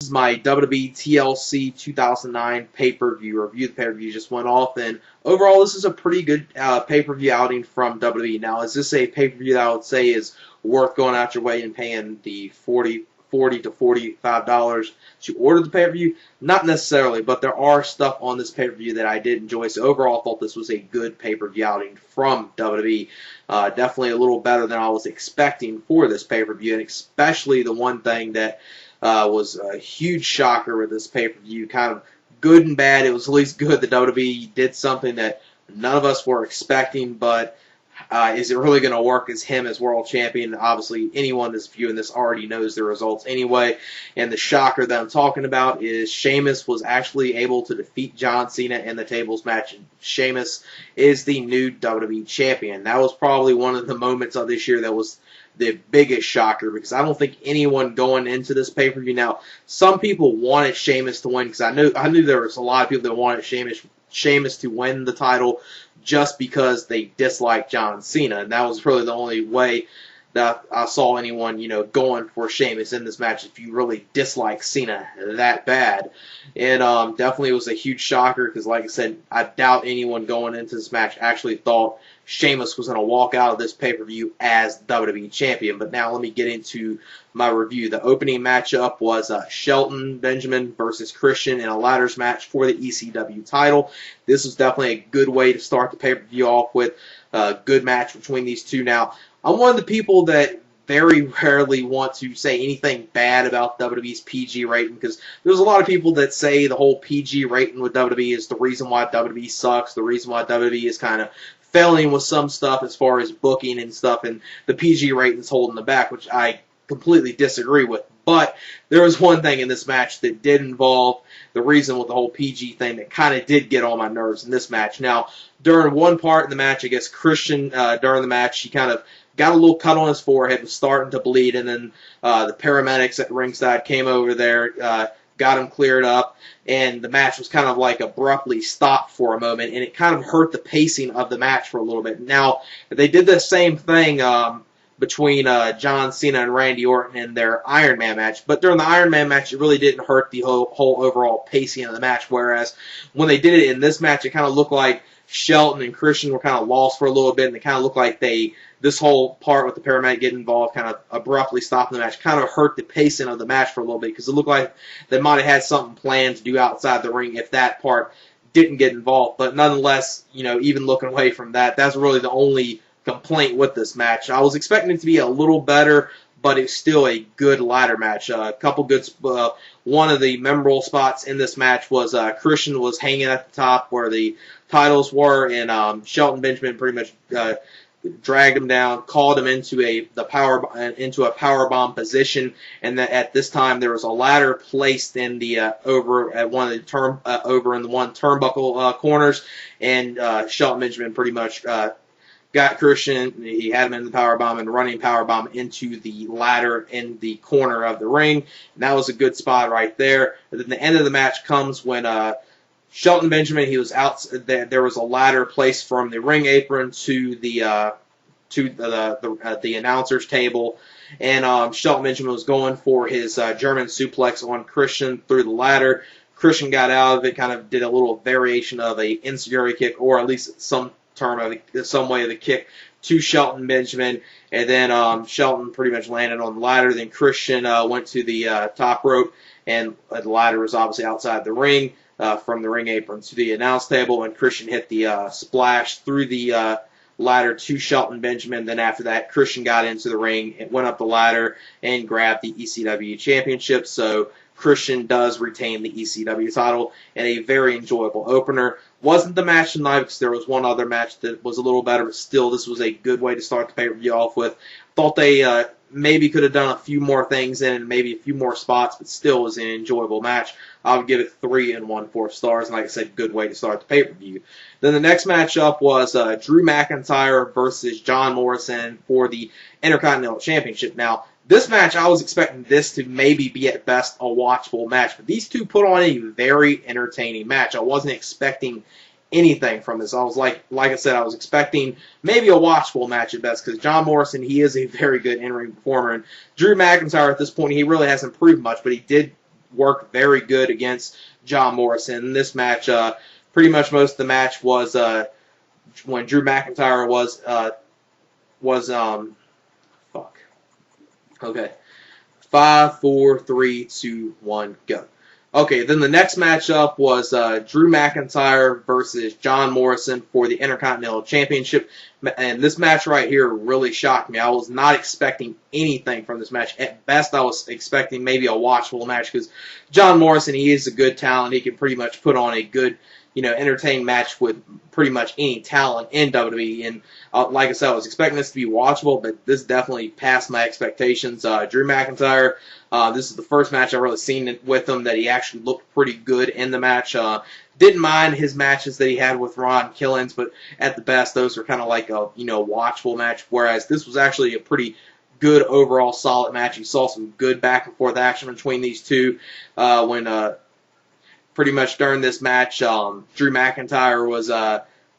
This is my WWE TLC 2009 pay-per-view review. The pay-per-view just went off, and overall, this is a pretty good pay-per-view outing from WWE. Now, is this a pay-per-view that I would say is worth going out your way and paying the $40 to $45 to order the pay-per-view? Not necessarily, but there are stuff on this pay-per-view that I did enjoy. So overall, I thought this was a good pay-per-view outing from WWE. Definitely a little better than I was expecting for this pay-per-view, and especially the one thing that was a huge shocker with this pay-per-view. Kind of good and bad. It was at least good that WWE did something that none of us were expecting, but is it really going to work as him as world champion? Obviously, anyone that's viewing this already knows the results anyway. And the shocker that I'm talking about is Sheamus was actually able to defeat John Cena in the tables match. And Sheamus is the new WWE champion. That was probably one of the moments of this year that was the biggest shocker, because I don't think anyone going into this pay-per-view. Now, some people wanted Sheamus to win, because I knew there was a lot of people that wanted Sheamus to win the title just because they disliked John Cena, and that was really the only way that I saw anyone, going for Sheamus in this match, if you really dislike Cena that bad. And definitely it was a huge shocker, because like I said, I doubt anyone going into this match actually thought Sheamus was going to walk out of this pay-per-view as WWE Champion. But now let me get into my review. The opening matchup was Shelton Benjamin versus Christian in a ladders match for the ECW title. This was definitely a good way to start the pay-per-view off with. A good match between these two. Now, I'm one of the people that very rarely want to say anything bad about WWE's PG rating, because there's a lot of people that say the whole PG rating with WWE is the reason why WWE sucks, the reason why WWE is kind of failing with some stuff as far as booking and stuff, and the PG rating's holding them back, which I completely disagree with. But there was one thing in this match that did involve the reason with the whole PG thing that kind of did get on my nerves in this match. Now, during one part in the match, I guess Christian, during the match, he kind of got a little cut on his forehead, was starting to bleed, and then the paramedics at ringside came over there, got him cleared up, and the match was kind of like abruptly stopped for a moment, and it kind of hurt the pacing of the match for a little bit. Now, they did the same thing between John Cena and Randy Orton in their Iron Man match, but during the Iron Man match, it really didn't hurt the whole overall pacing of the match, whereas when they did it in this match, it kind of looked like Shelton and Christian were kind of lost for a little bit, and they kind of looked like this whole part with the paramedic getting involved kind of abruptly stopping the match, kind of hurt the pacing of the match for a little bit, because it looked like they might have had something planned to do outside the ring if that part didn't get involved. But nonetheless, even looking away from that, that's really the only complaint with this match. I was expecting it to be a little better, but it's still a good ladder match. A couple good. One of the memorable spots in this match was Christian was hanging at the top where the titles were, and Shelton Benjamin pretty much dragged him down, called him into a powerbomb position, and that at this time there was a ladder placed in the over in the one turnbuckle corners, and Shelton Benjamin pretty much got Christian. He had him in the powerbomb and running powerbomb into the ladder in the corner of the ring. And that was a good spot right there. And then the end of the match comes when Shelton Benjamin, he was out. There was a ladder placed from the ring apron to the announcer's table, and Shelton Benjamin was going for his German suplex on Christian through the ladder. Christian got out of it, kind of did a little variation of a enziguri kick, or at least some way of the kick to Shelton Benjamin, and then Shelton pretty much landed on the ladder. Then Christian went to the top rope, and the ladder was obviously outside the ring from the ring apron to the announce table, and Christian hit the splash through the ladder to Shelton Benjamin. Then after that, Christian got into the ring and went up the ladder and grabbed the ECW championship. So Christian does retain the ECW title in a very enjoyable opener. Wasn't the match tonight, because there was one other match that was a little better, but still, this was a good way to start the pay-per-view off with. Thought they maybe could have done a few more things in, and maybe a few more spots, but still was an enjoyable match. I would give it 3 1/4 stars, and like I said, good way to start the pay-per-view. Then the next matchup was Drew McIntyre versus John Morrison for the Intercontinental Championship. Now, this match, I was expecting this to maybe be at best a watchable match, but these two put on a very entertaining match. I wasn't expecting anything from this. I was like I said, I was expecting maybe a watchable match at best, because John Morrison, he is a very good in-ring performer, and Drew McIntyre at this point, he really hasn't proved much, but he did worked very good against John Morrison. In this match, pretty much most of the match was when Drew McIntyre was fuck. Okay. 5, 4, 3, 2, 1, go. Okay, then the next matchup was Drew McIntyre versus John Morrison for the Intercontinental Championship. And this match right here really shocked me. I was not expecting anything from this match. At best, I was expecting maybe a watchable match because John Morrison, he is a good talent. He can pretty much put on a good, entertaining match with pretty much any talent in WWE. And like I said, I was expecting this to be watchable, but this definitely passed my expectations. Drew McIntyre, this is the first match I've really seen with him that he actually looked pretty good in the match. Didn't mind his matches that he had with Ron Killings, but at the best, those were kind of like a watchable match. Whereas this was actually a pretty good overall solid match. You saw some good back and forth action between these two. When pretty much during this match, Drew McIntyre was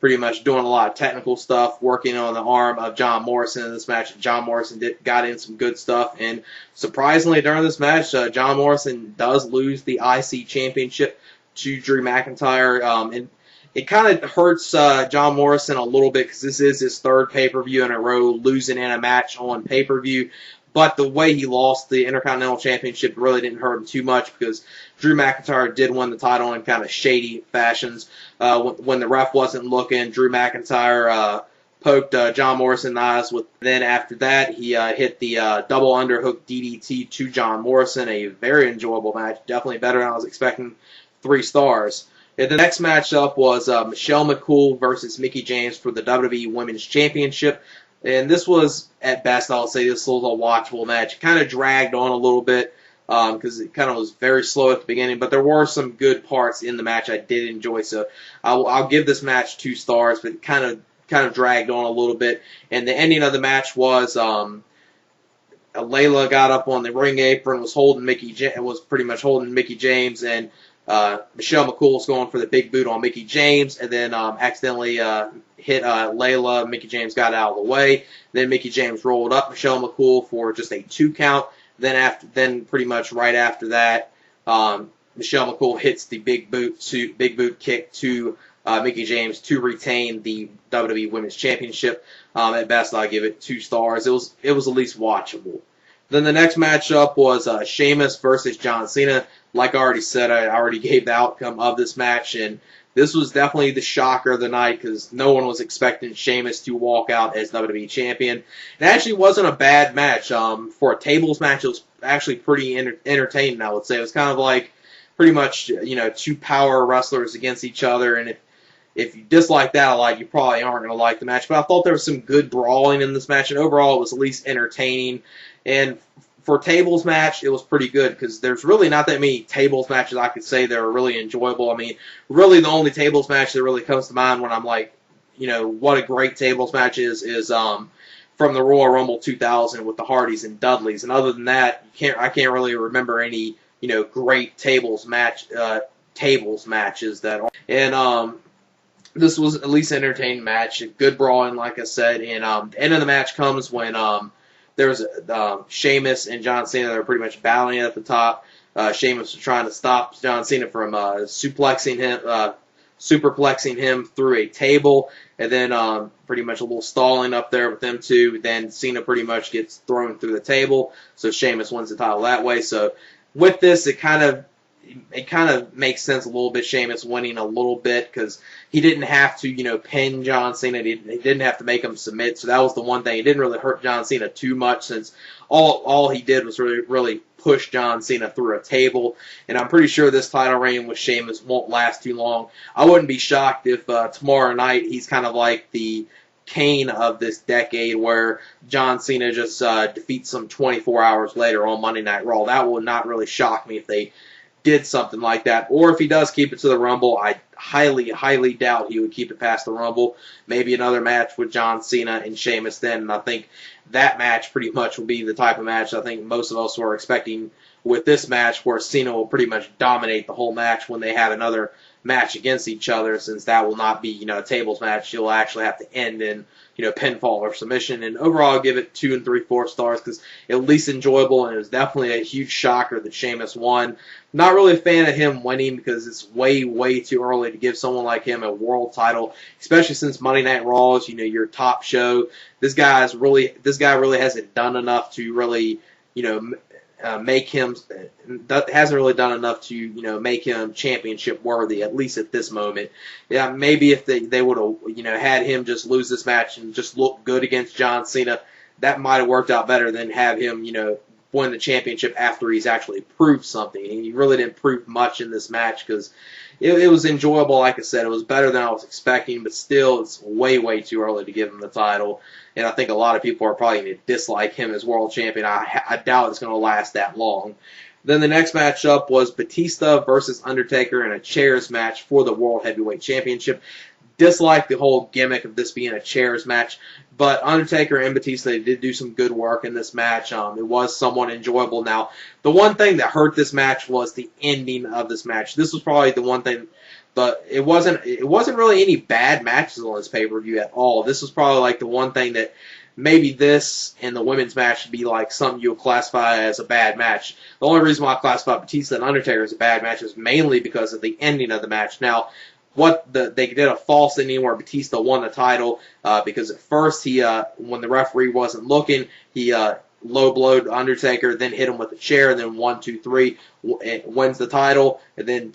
pretty much doing a lot of technical stuff, working on the arm of John Morrison in this match. John Morrison got in some good stuff, and surprisingly during this match, John Morrison does lose the IC Championship to Drew McIntyre. And it kind of hurts John Morrison a little bit because this is his third pay-per-view in a row, losing in a match on pay-per-view. But the way he lost the Intercontinental Championship really didn't hurt him too much because Drew McIntyre did win the title in kind of shady fashions. When the ref wasn't looking, Drew McIntyre poked John Morrison in the eyes. Then after that, he hit the double underhook DDT to John Morrison. A very enjoyable match. Definitely better than I was expecting. 3 stars. And the next matchup was Michelle McCool versus Mickie James for the WWE Women's Championship. And this was, at best, I'll say this was a watchable match. It kind of dragged on a little bit because it kind of was very slow at the beginning, but there were some good parts in the match I did enjoy. So I'll give this match 2 stars, but it kind of dragged on a little bit. And the ending of the match was Layla got up on the ring apron, was pretty much holding Mickie James, and Michelle McCool was going for the big boot on Mickie James, and then accidentally hit Layla. Mickie James got out of the way. Then Mickie James rolled up Michelle McCool for just a 2 count. Then pretty much right after that, Michelle McCool hits the big boot kick to Mickie James to retain the WWE Women's Championship. At best, I'll give it 2 stars. It was at least watchable. Then the next matchup was Sheamus versus John Cena. Like I already said, I already gave the outcome of this match, and this was definitely the shocker of the night because no one was expecting Sheamus to walk out as WWE Champion. It actually wasn't a bad match. For a tables match, it was actually pretty entertaining, I would say. It was kind of like pretty much, 2 power wrestlers against each other, and if you dislike that a lot, you probably aren't going to like the match. But I thought there was some good brawling in this match, and overall it was at least entertaining. And for a tables match, it was pretty good because there's really not that many tables matches I could say that are really enjoyable. I mean, really the only tables match that really comes to mind when I'm like, what a great tables match is from the Royal Rumble 2000 with the Hardys and Dudleys. And other than that, I can't really remember any, great tables matches that are. And this was at least an entertaining match, a good brawling, like I said. And the end of the match comes when there's Sheamus and John Cena that are pretty much battling at the top. Sheamus was trying to stop John Cena from superplexing him through a table, and then pretty much a little stalling up there with them two. Then Cena pretty much gets thrown through the table, so Sheamus wins the title that way. So with this, it kind of makes sense a little bit, Sheamus winning a little bit, because he didn't have to, pin John Cena. He didn't have to make him submit, so that was the one thing. It didn't really hurt John Cena too much, since all he did was really push John Cena through a table. And I'm pretty sure this title reign with Sheamus won't last too long. I wouldn't be shocked if tomorrow night he's kind of like the Kane of this decade, where John Cena just defeats him 24 hours later on Monday Night Raw. That would not really shock me if they did something like that. Or if he does keep it to the Rumble, I highly, highly doubt he would keep it past the Rumble. Maybe another match with John Cena and Sheamus then, and I think that match pretty much will be the type of match I think most of us were expecting with this match, where Cena will pretty much dominate the whole match when they have another match against each other, since that will not be, a tables match. You'll actually have to end in, pinfall or submission. And overall, I'll give it 2 3/4 stars because at least enjoyable, and it was definitely a huge shocker that Sheamus won. Not really a fan of him winning because it's way, way too early to give someone like him a world title, especially since Monday Night Raw is, your top show. This guy really hasn't done enough to really, make him, hasn't really done enough to, make him championship worthy, at least at this moment. Yeah, maybe if they would have, had him just lose this match and just look good against John Cena, that might have worked out better than have him, win the championship after he's actually proved something. And he really didn't prove much in this match because it was enjoyable. Like I said, it was better than I was expecting, but still, it's way, way too early to give him the title. And I think a lot of people are probably going to dislike him as world champion. I doubt it's going to last that long. Then the next matchup was Batista versus Undertaker in a chairs match for the World Heavyweight Championship. Dislike the whole gimmick of this being a chairs match, but Undertaker and Batista did do some good work in this match. It was somewhat enjoyable. Now, the one thing that hurt this match was the ending of this match. This was probably the one thing, but it wasn't really any bad matches on this pay-per-view at all. This was probably like the one thing that maybe this and the women's match should be like something you'll classify as a bad match. The only reason why I classify Batista and Undertaker as a bad match is mainly because of the ending of the match. Now, they did a false ending where Batista won the title because at first when the referee wasn't looking, he low blowed Undertaker, then hit him with a chair, and then 1, 2, 3 wins the title. And then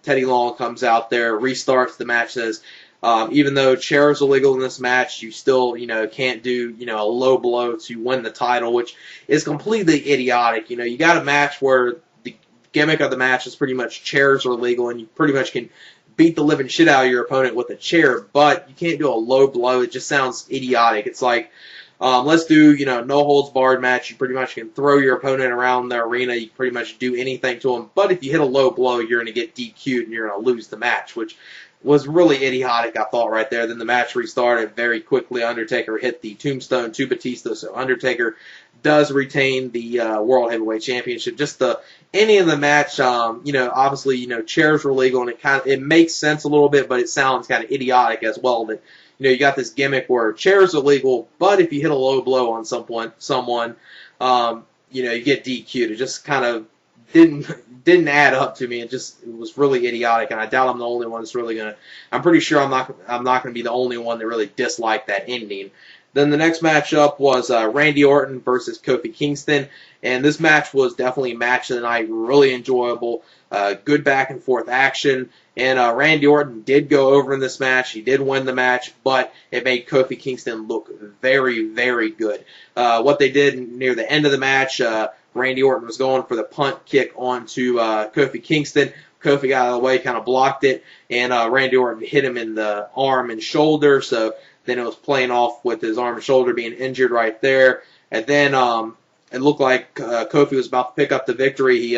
Teddy Long comes out there, restarts the match, says even though chairs are legal in this match, you still can't do a low blow to win the title, which is completely idiotic. You got a match where the gimmick of the match is pretty much chairs are legal, and you pretty much can beat the living shit out of your opponent with a chair, but you can't do a low blow. It just sounds idiotic. It's like, let's do, no holds barred match. You pretty much can throw your opponent around the arena. You can pretty much do anything to him. But if you hit a low blow, you're going to get DQ'd and you're going to lose the match, which was really idiotic, I thought, right there. Then the match restarted very quickly. Undertaker hit the tombstone to Batista, so Undertaker does retain the World Heavyweight Championship. Just the ending of the match, obviously, chairs were legal, and it makes sense a little bit, but it sounds kind of idiotic as well. That you got this gimmick where chairs are legal, but if you hit a low blow on someone, you get DQ'd. It just kind of didn't add up to me. It was really idiotic, and I doubt I'm the only one that's really gonna. I'm pretty sure I'm not gonna be the only one that really disliked that ending. Then the next matchup was Randy Orton versus Kofi Kingston, and this match was definitely a match of the night, really enjoyable, good back and forth action, and Randy Orton did go over in this match. He did win the match, but it made Kofi Kingston look very, very good. What they did near the end of the match, Randy Orton was going for the punt kick onto Kofi Kingston. Kofi got out of the way, kind of blocked it, and Randy Orton hit him in the arm and shoulder, so then it was playing off with his arm and shoulder being injured right there. And then it looked like Kofi was about to pick up the victory. He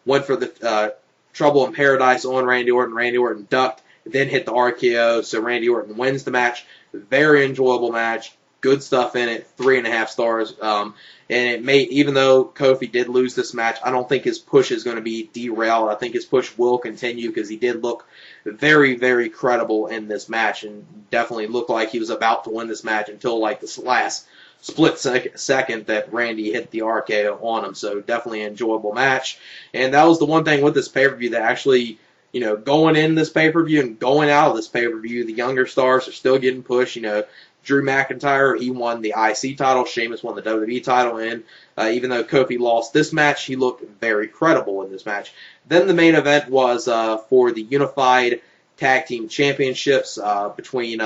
went for the Trouble in Paradise on Randy Orton. Randy Orton ducked, then hit the RKO, so Randy Orton wins the match. Very enjoyable match. Good stuff in it. 3.5 stars. And even though Kofi did lose this match, I don't think his push is going to be derailed. I think his push will continue because he did look very, very credible in this match and definitely looked like he was about to win this match until like this last split second that Randy hit the RKO on him. So definitely an enjoyable match. And that was the one thing with this pay-per-view that actually, going in this pay-per-view and going out of this pay-per-view, the younger stars are still getting pushed. Drew McIntyre, he won the IC title. Sheamus won the WWE title. And even though Kofi lost this match, he looked very credible in this match. Then the main event was for the Unified Tag Team Championships between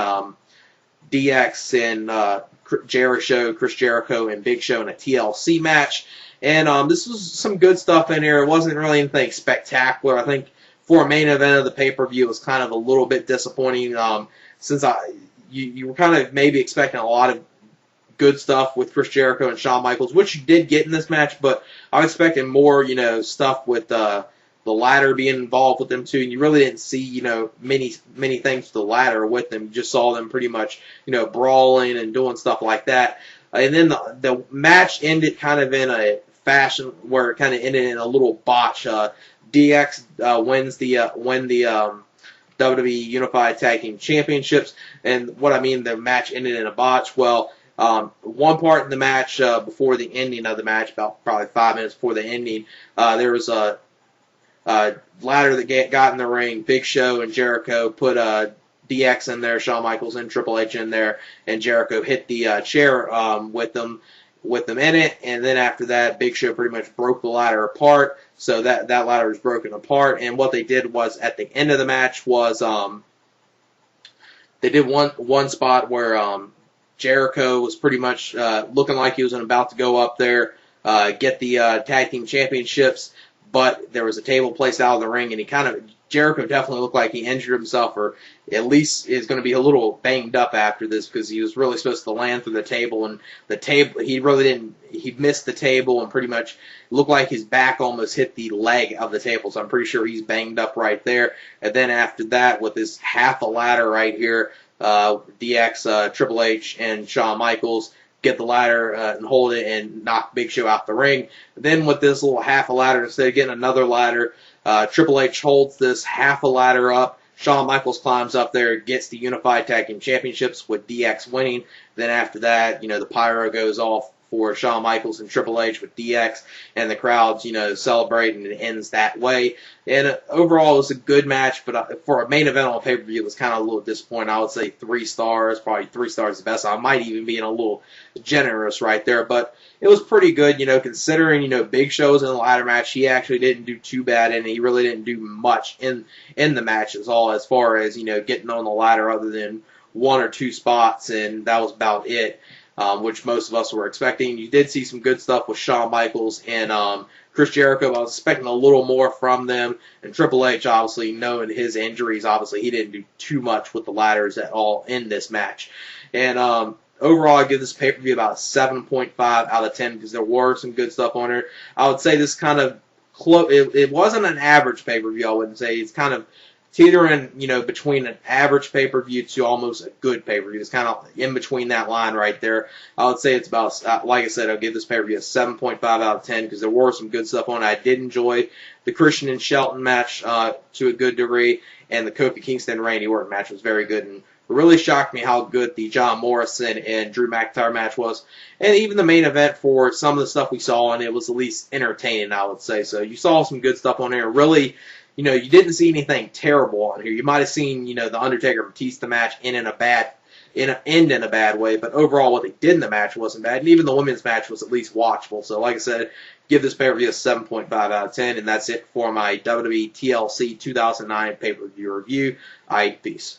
DX and Chris Jericho, and Big Show in a TLC match. And this was some good stuff in here. It wasn't really anything spectacular. I think for a main event of the pay-per-view, it was kind of a little bit disappointing since you were kind of maybe expecting a lot of good stuff with Chris Jericho and Shawn Michaels, which you did get in this match, but I was expecting more, stuff with the ladder being involved with them too, and you really didn't see, many things with the ladder with them. You just saw them pretty much, brawling and doing stuff like that. And then the match ended kind of in a fashion where it kind of ended in a little botch. DX wins the WWE Unified Tag Team Championships, and what I mean, the match ended in a botch. Well, one part in the match before the ending of the match, about probably 5 minutes before the ending, there was a ladder that got in the ring. Big Show and Jericho put DX in there, Shawn Michaels and Triple H in there, and Jericho hit the chair with them in it, and then after that, Big Show pretty much broke the ladder apart, so that ladder was broken apart, and what they did was, at the end of the match, was they did one spot where Jericho was pretty much looking like he was about to go up there, get the tag team championships, but there was a table placed out of the ring, and Jericho definitely looked like he injured himself, or at least is going to be a little banged up after this, because he was really supposed to land through the table, and the table, he really didn't, he missed the table, and pretty much looked like his back almost hit the leg of the table, so I'm pretty sure he's banged up right there. And then after that, with this half a ladder right here, DX, Triple H, and Shawn Michaels get the ladder and hold it and knock Big Show out the ring. Then with this little half a ladder, instead of getting another ladder, Triple H holds this half a ladder up. Shawn Michaels climbs up there, gets the Unified Tag Team Championships with DX winning. Then after that, the pyro goes off for Shawn Michaels and Triple H with DX, and the crowds, celebrate, and it ends that way. And overall, it was a good match, but for a main event on a pay-per-view, it was kind of a little disappointing. I would say 3 stars, probably 3 stars the best. I might even be a little generous right there, but it was pretty good, considering, Big Show's in the ladder match. He actually didn't do too bad, and he really didn't do much in the match as far as, getting on the ladder other than 1 or 2 spots, and that was about it. Which most of us were expecting. You did see some good stuff with Shawn Michaels and Chris Jericho. I was expecting a little more from them. And Triple H, obviously, knowing his injuries, obviously he didn't do too much with the ladders at all in this match. And overall, I give this pay-per-view about a 7.5 out of 10 because there were some good stuff on it. I would say this kind of it wasn't an average pay-per-view, I wouldn't say. It's kind of teetering, between an average pay-per-view to almost a good pay-per-view. It's kind of in between that line right there. I would say it's about, like I said, I'll give this pay-per-view a 7.5 out of 10 because there were some good stuff on it. I did enjoy the Christian and Shelton match to a good degree, and the Kofi Kingston Randy Orton match was very good, and it really shocked me how good the John Morrison and Drew McIntyre match was. And even the main event, for some of the stuff we saw, and it was at least entertaining, I would say. So you saw some good stuff on there. Really, you didn't see anything terrible on here. You might have seen, the Undertaker Batista match end in a bad way, but overall what they did in the match wasn't bad, and even the women's match was at least watchable. So like I said, give this pay-per-view a 7.5 out of 10, and that's it for my WWE TLC 2009 pay-per-view review. Peace.